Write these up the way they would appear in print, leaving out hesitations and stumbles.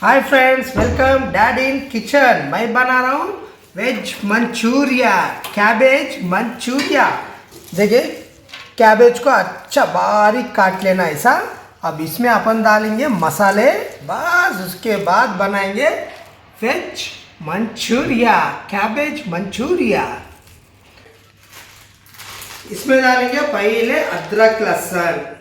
Hi friends, welcome dad in kitchen. मैं बना रहा हूँ वेज मंचूरिया, कैबेज मंचूरिया। देखिए, कैबेज को अच्छा बारीक काट लेना ऐसा। अब इसमें अपन डालेंगे मसाले, बस उसके बाद बनाएंगे वेज मंचूरिया, कैबेज मंचूरिया। इसमें डालेंगे पहले अदरक लहसुन,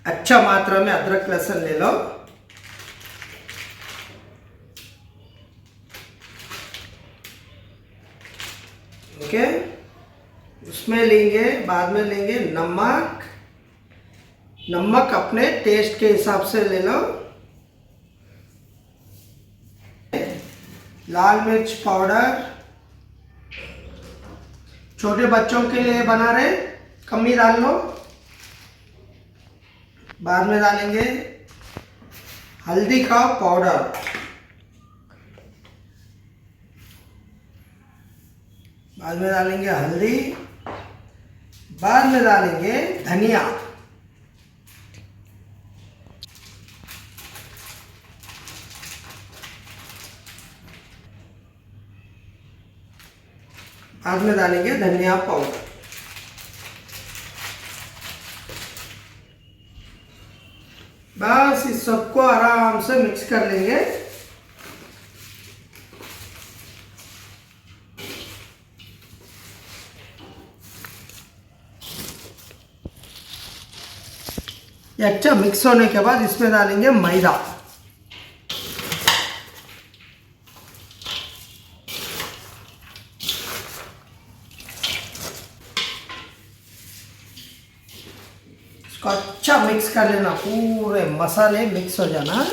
अच्छा मात्रा में अदरक लहसुन ले लो। ओके, उसमें लेंगे, बाद में लेंगे नमक। नमक अपने टेस्ट के हिसाब से ले लो। लाल मिर्च पाउडर, छोटे बच्चों के लिए बना रहे, कम ही डाल लो। बाद में डालेंगे हल्दी का पाउडर, बाद में डालेंगे हल्दी, बाद में डालेंगे धनिया, बाद में डालेंगे धनिया पाउडर। बस इस सबको आराम से मिक्स कर लेंगे। अच्छा मिक्स होने के बाद इसमें डालेंगे मैदा। इसको अच्छा मिक्स कर लेना, पूरे मसाले मिक्स हो जाना।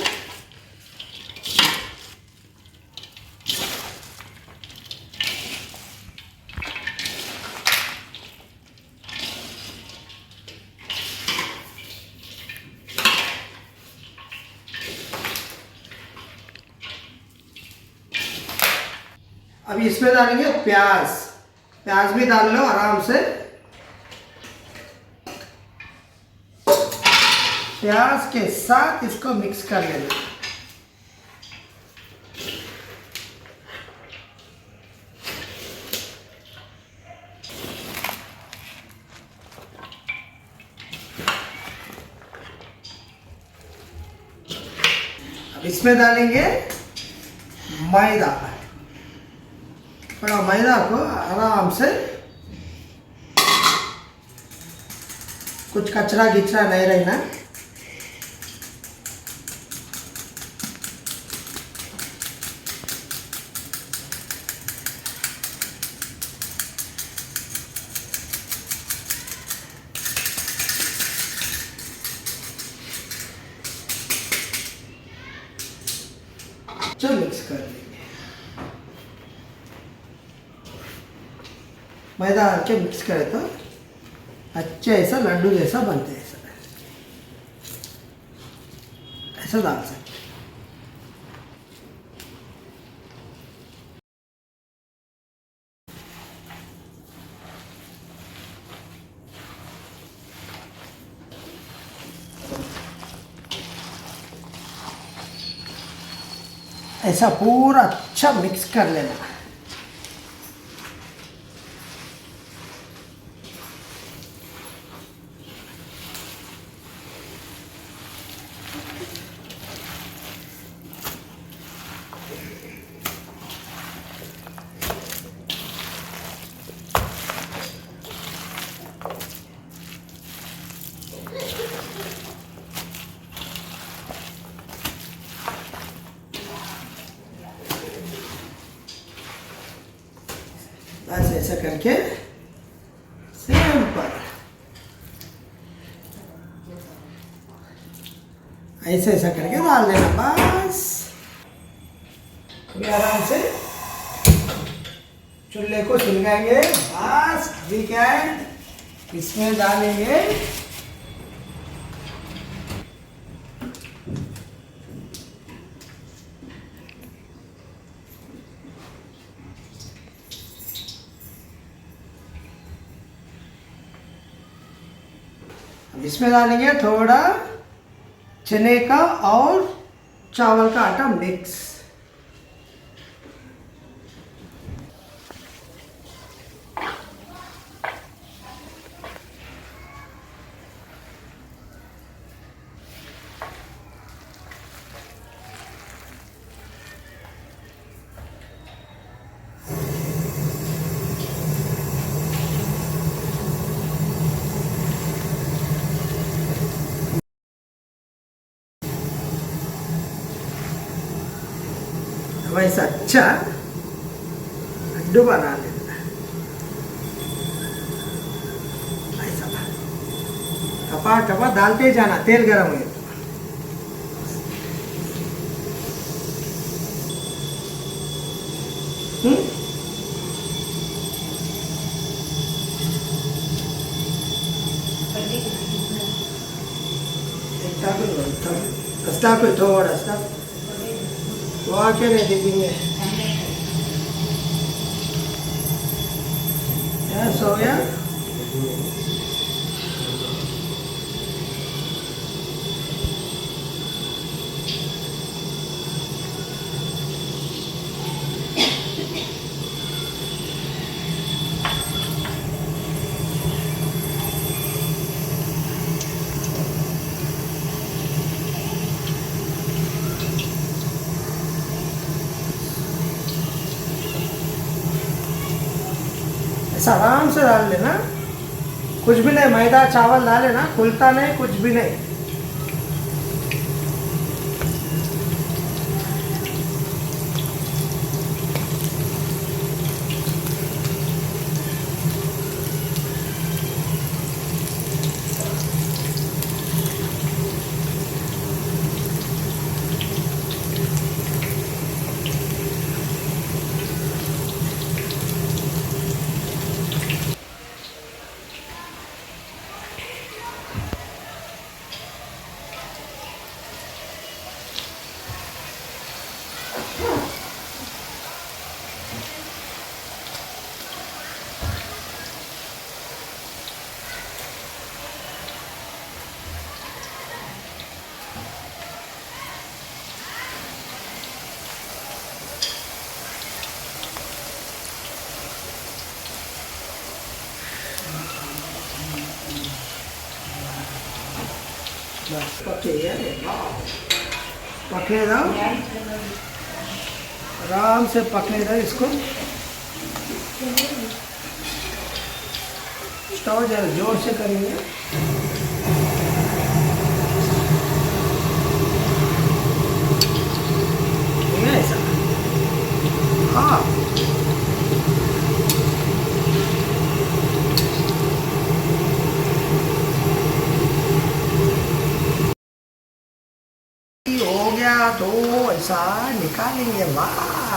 अब इसमें डालेंगे प्याज। प्याज भी डाल लो आराम से। प्याज के साथ इसको मिक्स कर लेना। अब इसमें डालेंगे मैदा। थोड़ा मैदा को आराम से, कुछ कचरा गिचरा नहीं रहना। चलो मिक्स कर लेंगे। मैदा डाल के मिक्स करें तो अच्छे ऐसा लड्डू जैसा बनते हैं। ऐसा डाल सकते। ऐसा पूरा अच्छा मिक्स कर लेना। बस ऐसा करके सिंपल ऐसा ऐसा करके डाल देना बस। अभी आराम से चूल्हे को सुलगाएंगे। बस अभी क्या है, इसमें डालेंगे इसमें डालेंगे थोड़ा चने का और चावल का आटा मिक्स। वैसा अच्छा लड्डू बना लेना ऐसा। टपा टपा डालते ही जाना, तेल गरम हुए तो। स्टाफ थोड़ा स्टाफ वाके नहीं दिखेंगे। हो गया। ऐसा आराम से डाल लेना, कुछ भी नहीं, मैदा चावल डाले ना, खुलता नहीं, कुछ भी नहीं। बस पके पके दो, आराम से पके दो इसको। स्टोव जरा जोर से करेंगे। ऐसा हाँ, हो गया तो ऐसा निकालेंगे। वाह,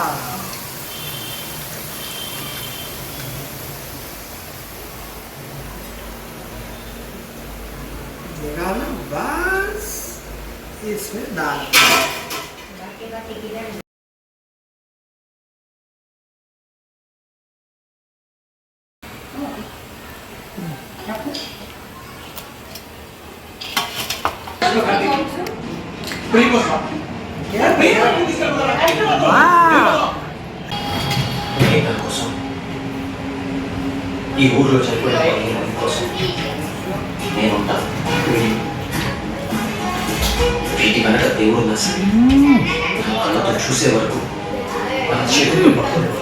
निकाला, बस इसमें डाल। కోసం ఈ ఊర్లో చనిపోయిన కోసం నేనుంటాను. వీటి వెనక దేవుడు సరే కళ్ళతో చూసే వరకు నా చేతులు పడుతుంది.